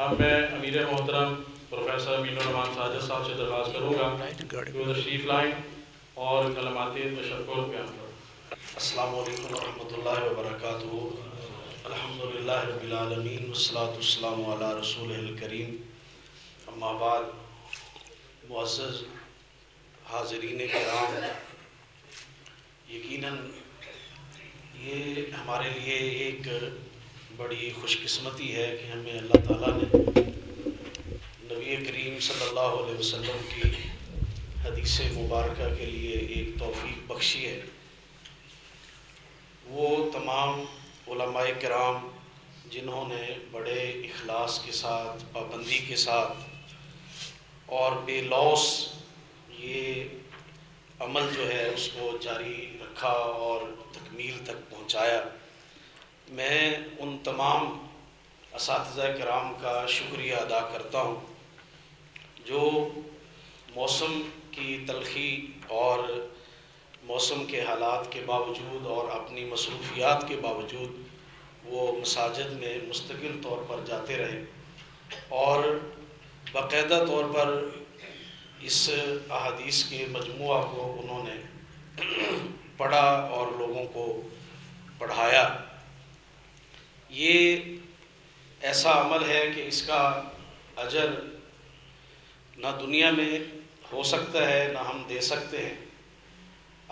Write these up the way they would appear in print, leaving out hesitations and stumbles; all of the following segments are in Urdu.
اب میں امیر محترم پروفیسر امین الرحمان ساجد صاحب سے درخواست کروں گا کہ وہ تشریف لائیں اور کلمات تشکر بیان کریں۔ السلام علیکم ورحمۃ اللہ وبرکاتہ۔ الحمدللہ رب العالمین والصلاة والسلام علی رسول الکریم، اما بعد۔ معزز حاضرین کرام، یقیناً یہ ہمارے لیے ایک بڑی خوش قسمتی ہے کہ ہمیں اللہ تعالیٰ نے نبی کریم صلی اللہ علیہ وسلم کی حدیث مبارکہ کے لیے ایک توفیق بخشی ہے۔ وہ تمام علماء کرام جنہوں نے بڑے اخلاص کے ساتھ، پابندی کے ساتھ اور بے لوث یہ عمل جو ہے اس کو جاری رکھا اور تکمیل تک پہنچایا، میں ان تمام اساتذہ کرام کا شکریہ ادا کرتا ہوں جو موسم کی تلخی اور موسم کے حالات کے باوجود اور اپنی مصروفیات کے باوجود وہ مساجد میں مستقل طور پر جاتے رہے اور باقاعدہ طور پر اس احادیث کے مجموعہ کو انہوں نے پڑھا اور لوگوں کو پڑھایا۔ یہ ایسا عمل ہے کہ اس کا اجر نہ دنیا میں ہو سکتا ہے نہ ہم دے سکتے ہیں۔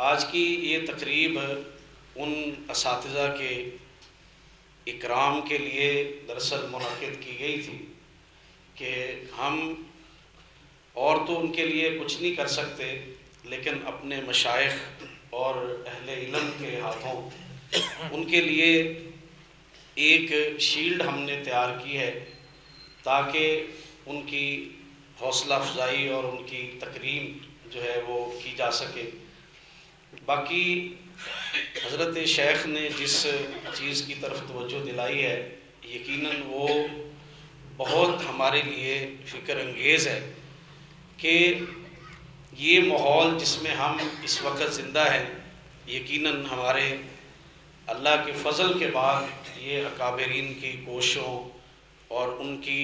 آج کی یہ تقریب ان اساتذہ کے اکرام کے لیے دراصل منعقد کی گئی تھی کہ ہم اور تو ان کے لیے کچھ نہیں کر سکتے، لیکن اپنے مشائخ اور اہل علم کے ہاتھوں ان کے لیے ایک شیلڈ ہم نے تیار کی ہے تاکہ ان کی حوصلہ افزائی اور ان کی تکریم جو ہے وہ کی جا سکے۔ باقی حضرت شیخ نے جس چیز کی طرف توجہ دلائی ہے یقیناً وہ بہت ہمارے لیے فکر انگیز ہے کہ یہ ماحول جس میں ہم اس وقت زندہ ہیں، یقیناً ہمارے اللہ کے فضل کے بعد یہ اکابرین کی کوششوں اور ان کی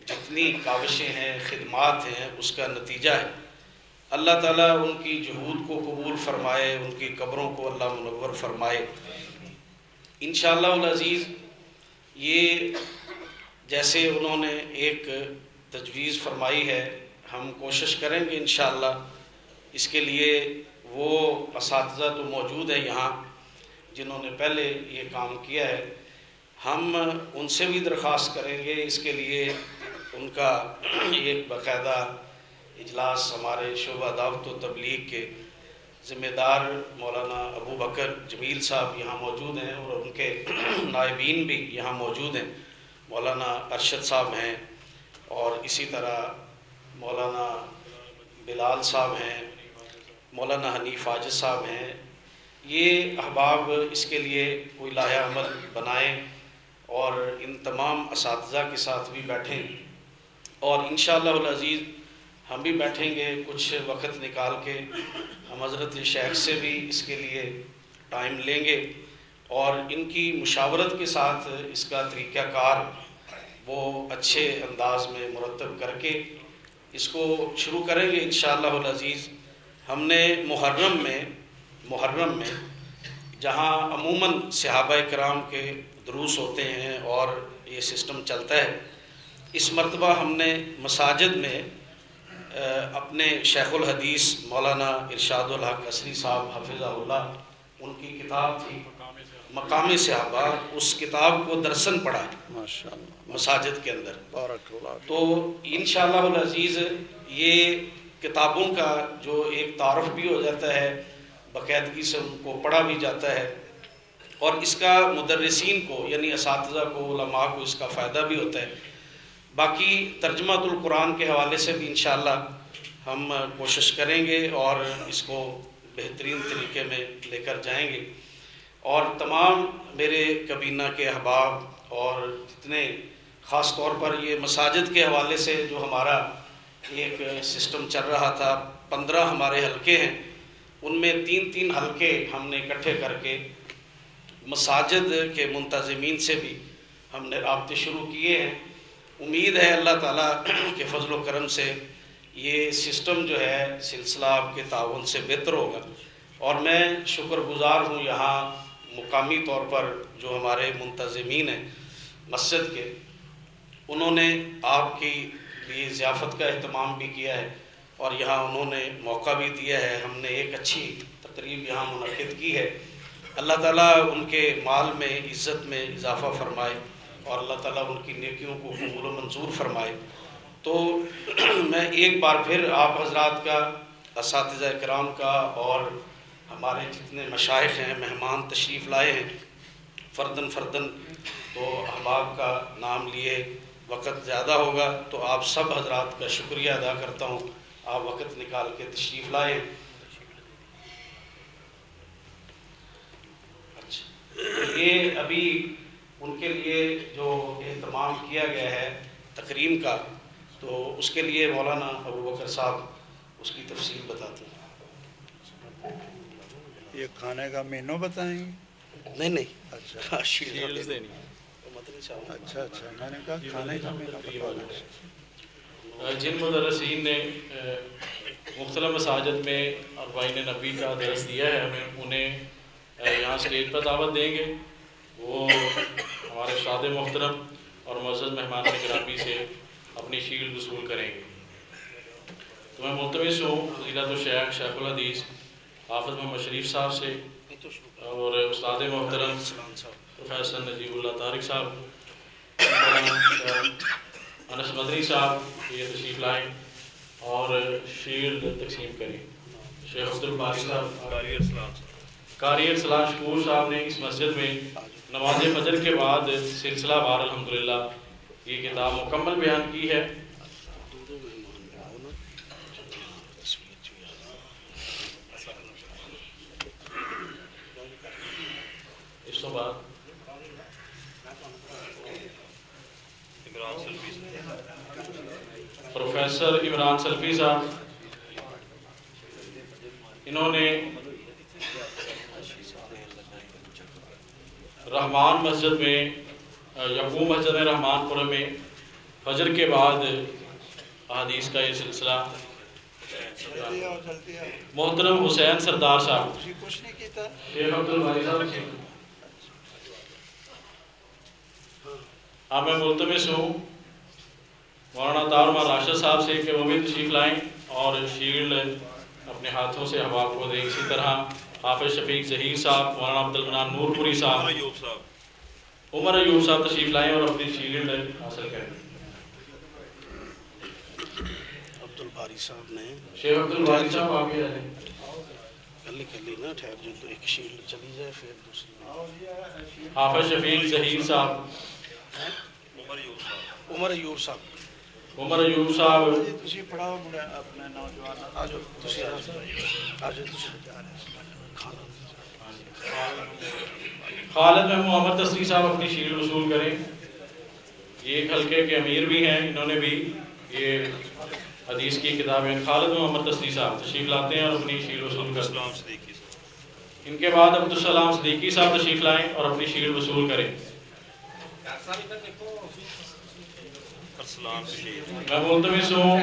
جتنی کاوشیں ہیں، خدمات ہیں، اس کا نتیجہ ہے۔ اللہ تعالیٰ ان کی جہود کو قبول فرمائے، ان کی قبروں کو اللہ منور فرمائے۔ انشاءاللہ العزیز یہ جیسے انہوں نے ایک تجویز فرمائی ہے، ہم کوشش کریں گے انشاءاللہ اس کے لیے۔ وہ اساتذہ تو موجود ہیں یہاں جنہوں نے پہلے یہ کام کیا ہے، ہم ان سے بھی درخواست کریں گے اس کے لیے۔ ان کا ایک باقاعدہ اجلاس ہمارے شعبہ دعوت و تبلیغ کے ذمہ دار مولانا ابو بکر جمیل صاحب یہاں موجود ہیں اور ان کے نائبین بھی یہاں موجود ہیں، مولانا ارشد صاحب ہیں اور اسی طرح مولانا بلال صاحب ہیں، مولانا حنیف حاجد صاحب ہیں۔ یہ احباب اس کے لیے کوئی لاہہ عمل بنائیں اور ان تمام اساتذہ کے ساتھ بھی بیٹھیں، اور انشاءاللہ العزیز ہم بھی بیٹھیں گے کچھ وقت نکال کے، ہم حضرت شیخ سے بھی اس کے لیے ٹائم لیں گے اور ان کی مشاورت کے ساتھ اس کا طریقہ کار وہ اچھے انداز میں مرتب کر کے اس کو شروع کریں گے انشاءاللہ العزیز۔ ہم نے محرم میں جہاں عموماً صحابہ کرام کے دروس ہوتے ہیں اور یہ سسٹم چلتا ہے، اس مرتبہ ہم نے مساجد میں اپنے شیخ الحدیث مولانا ارشاد الحق عصری صاحب حفظہ اللہ، ان کی کتاب تھی مقام صحابہ، اس کتاب کو درسن پڑھا مساجد کے اندر۔ تو انشاءاللہ العزیز یہ کتابوں کا جو ایک تعارف بھی ہو جاتا ہے، باقاعدگی سے ان کو پڑھا بھی جاتا ہے، اور اس کا مدرسین کو یعنی اساتذہ کو، علماء کو اس کا فائدہ بھی ہوتا ہے۔ باقی ترجمۃ القرآن کے حوالے سے بھی انشاءاللہ ہم کوشش کریں گے اور اس کو بہترین طریقے میں لے کر جائیں گے، اور تمام میرے کابینہ کے احباب اور جتنے خاص طور پر یہ مساجد کے حوالے سے جو ہمارا ایک سسٹم چل رہا تھا، 15 ہمارے حلقے ہیں، ان میں 3 حلقے ہم نے اکٹھے کر کے مساجد کے منتظمین سے بھی ہم نے رابطے شروع کیے ہیں۔ امید ہے اللہ تعالیٰ کے فضل و کرم سے یہ سسٹم جو ہے سلسلہ آپ کے تعاون سے بہتر ہوگا، اور میں شکر گزار ہوں یہاں مقامی طور پر جو ہمارے منتظمین ہیں مسجد کے، انہوں نے آپ کی لیے ضیافت کا اہتمام بھی کیا ہے اور یہاں انہوں نے موقع بھی دیا ہے، ہم نے ایک اچھی تقریب یہاں منعقد کی ہے۔ اللہ تعالیٰ ان کے مال میں عزت میں اضافہ فرمائے اور اللہ تعالیٰ ان کی نیکیوں کو قبول و منظور فرمائے۔ تو میں ایک بار پھر آپ حضرات کا، اساتذہ کرام کا اور ہمارے جتنے مشائخ ہیں، مہمان تشریف لائے ہیں فردن فردن، تو احباب کا نام لیے وقت زیادہ ہوگا، تو آپ سب حضرات کا شکریہ ادا کرتا ہوں، آپ وقت نکال کے تشریف لائے۔ اچھا، یہ ابھی ان کے لیے جو اہتمام کیا گیا ہے تقریم کا، تو اس کے لیے مولانا ابو بکر صاحب اس کی تفصیل بتاتے ہیں۔ یہ کھانے کا مینو بتائیں گے؟ نہیں اچھا شیلڈ دینی۔ اچھا میں نے کہا کھانے کا مینو بتا دیں۔ جن مدرسین نے مختلف مساجد میں اربعین نبی کا درس دیا ہے، ہمیں انہیں یہاں اسٹیج پر دعوت دیں گے، وہ ہمارے استاد محترم اور معزز مہمان گرامی سے اپنی شیلڈ وصول کریں گے۔ تو میں ملتمس ہوں فضیلت الشیخ شیخ الحدیث حافظ محمد شریف صاحب سے اور استاد محترم پروفیسر نجیب اللہ طارق صاحب، انس مدنی صاحب یہ تشریف لائیں اور شیلڈ تقسیم کریں۔ شیخ عبد الباری صاحب قاری ارسلان شکور صاحب نے اس مسجد میں نماز فجر کے بعد سلسلہ بار الحمدللہ یہ کتاب مکمل بیان کی ہے۔ اس کے بعد پروفیسر عمران سلفی صاحب، انہوں نے رحمان مسجد میں یعقوب مسجد میں رحمان پورہ میں فجر کے بعد احادیث کا یہ سلسلہ، محترم حسین سردار صاحب، شیخ عبد الباری صاحب، اب میں ملتمس ہوں مولانا طاہر راشد صاحب سے کہ وہ بھی تشریف لائیں اور شیلڈ اپنے ہاتھوں سے احباب کو دیں۔ اسی طرح حافظ شفیق ظہیر صاحب، مولانا عبد المنان نور پوری صاحب، عمر ایوب صاحب تشریف لائیں اور اپنی شیلڈ حاصل کریں۔ عبد الباری صاحب نے شیخ عبد الباری صاحب آگے جائیں، کر لی نا، ٹھہر جو تو ایک شیلڈ چلی جائے پھر دوسری۔ حافظ شفیق ظہیر صاحب، عمر ایوب صاحب، عمر ایوب صاحب، تسی پڑھاؤ اپنے نوجوان آجو تسی خالد محمد تصری صاحب اپنی شیلڈ وصول کریں۔ یہ ایک حلقے کے امیر بھی ہیں، انہوں نے بھی یہ حدیث کی کتابیں، خالد محمد تصری صاحب تشریف لاتے ہیں اور اپنی شیلڈ وصول کرتے ہیں۔ ان کے بعد عبدالسلام صدیقی صاحب تشریف لائیں اور اپنی شیلڈ وصول کریں۔ میں ملتمس ہوں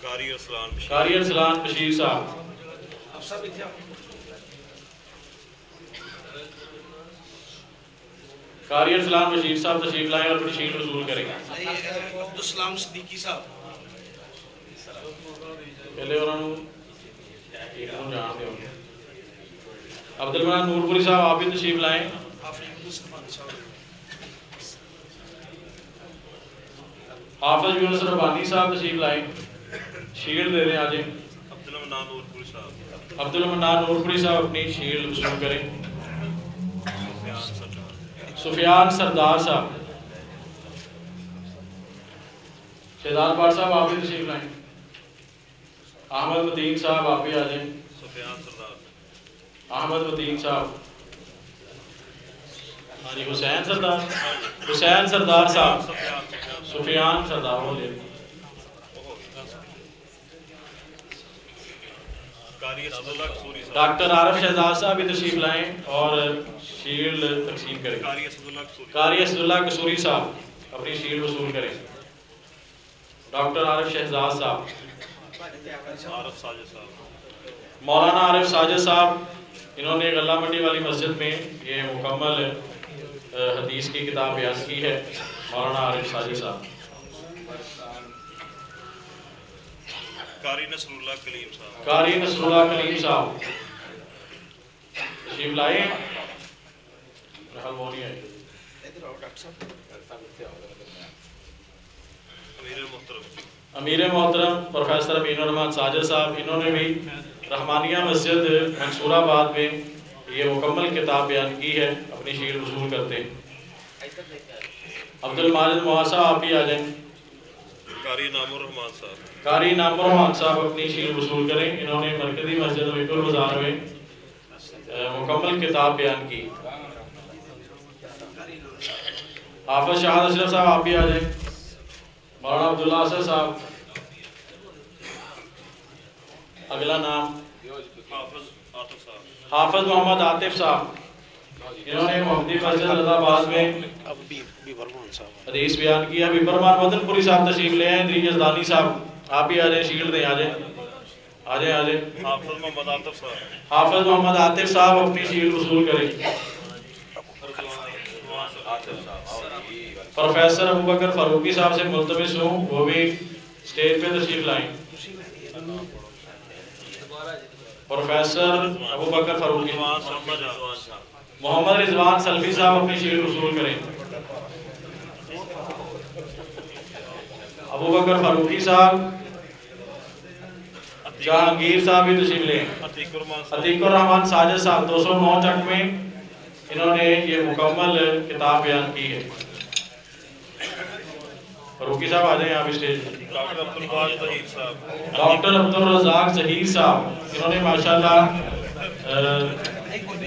قاری ارسلان بشیر صاحب، قاری ارسلان بشیر صاحب تشریف لائیں اور اپنی شیلڈ وصول کریں۔ عبدالسلام صدیقی صاحب، پہلے انہوں نے جانتے ہوں گے۔ عبد المنان نور پوری صاحب آپ بھی تشریف لائیں۔ حافظ یونس ربانی صاحب تشریف لائیں، شیلڈ دے دیں آ جائیں۔ عبد المنان نور پوری صاحب اپنی شیلڈ وصول کریں۔ سفیان سردار صاحب، شہزاد بار صاحب آپ بھی تشریف لائیں۔ احمد متین صاحب آپ بھی آ جائیں۔ احمد متین صاحب، ہاں جی حسین سردار، حسین سردار صاحب، سفیان سردار، وہ لے ڈاکٹر عارف شہزاد صاحب بھی تشریف لائیں اور شیلڈ تقسیم کریں. قاری اسد اللہ قصوری صاحب اپنی شیلڈ وصول کریں. ڈاکٹر عارف شہزاد صاحب. مولانا عارف ساجد صاحب، انہوں نے غلہ منڈی والی مسجد میں یہ مکمل حدیث کی کتاب بیان کی ہے. مولانا عارف ساجد صاحب. قاری نصر اللہ کلیم صاحب. قاری نصر اللہ کلیم صاحب تشریف لائے. حال وہ نہیں آئی. امیر محترم پروفیسر امین الرحمان ساجد صاحب، انہوں نے بھی رحمانیہ مسجد منصور آباد میں یہ مکمل کتاب بیان کی ہے. اپنی شیلڈ وصول کرتے ہیں. عبد الماجد محاسا آپ بھی آ جائیں. قاری نام الرحمان صاحب. قاری نام الرحمان صاحب اپنی شیلڈ وصول کریں. انہوں نے مرکزی مسجد وکر بازار میں مکمل کتاب بیان کی. حافظ شاہد اشرف صاحب آپ بھی آ جائیں. مولانا عبداللہ اسد صاحب. اگلا نام حافظ محمد عاطف صاحب، انہوں نے محمدی مسجد رضا آباد میں حدیث بیان کیا. بیبرمان مدن پوری صاحب تشریف لے آئیں. ادریس یزدانی صاحب آپ بھی آ جائیں. شیلڈ دیں. آ جائیں آ جائیں آ جائیں. حافظ محمد عاطف صاحب. حافظ محمد عاطف صاحب اپنی شیلڈ وصول کریں. پروفیسر ابوبکر فاروقی صاحب سے ملتمس ہوں وہ بھی اسٹیج پہ تشریف لائیں. پروفیسر ابوبکر فاروقی. محمد رضوان سلفی صاحب اپنی شیلڈ وصول کریں. ابوبکر فاروقی صاحب. جہانگیر صاحب بھی تشریف لیں. عتیق الرحمان ساجد صاحب 209 چک میں انہوں نے یہ مکمل کتاب بیان کی ہے. فاروقی صاحب آ جائیں آپ اسٹیج. ڈاکٹر عبدالرزاق ظہیر صاحب، انہوں نے ماشاءاللہ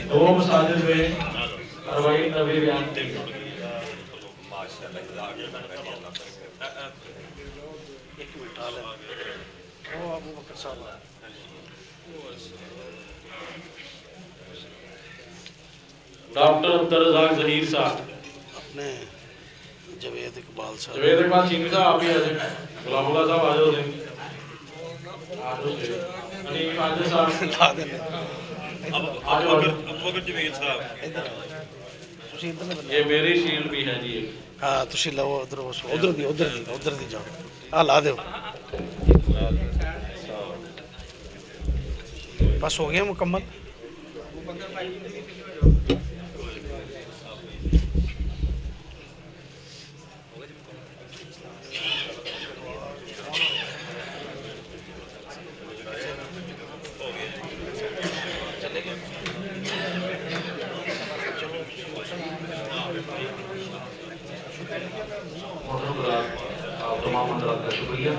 2 مساجد میں 40 نبی بیان کی. ڈاکٹر عبدالرزاق ظہیر صاحب. اپنے جوید اقبال صاحب. جوید اقبال چینی صاحب آپ بھی آ جائیں. غلام اللہ صاحب آ جاؤ. انیف حاجی صاحب. ابوبکر جمیل صاحب. یہ میری شیلڈ بھی ہے جی. ہاں تسی لو ادھر دی جاؤ. ہاں لا دیو. بس ہو گیا مکمل. تمام حضرات کا شکریہ.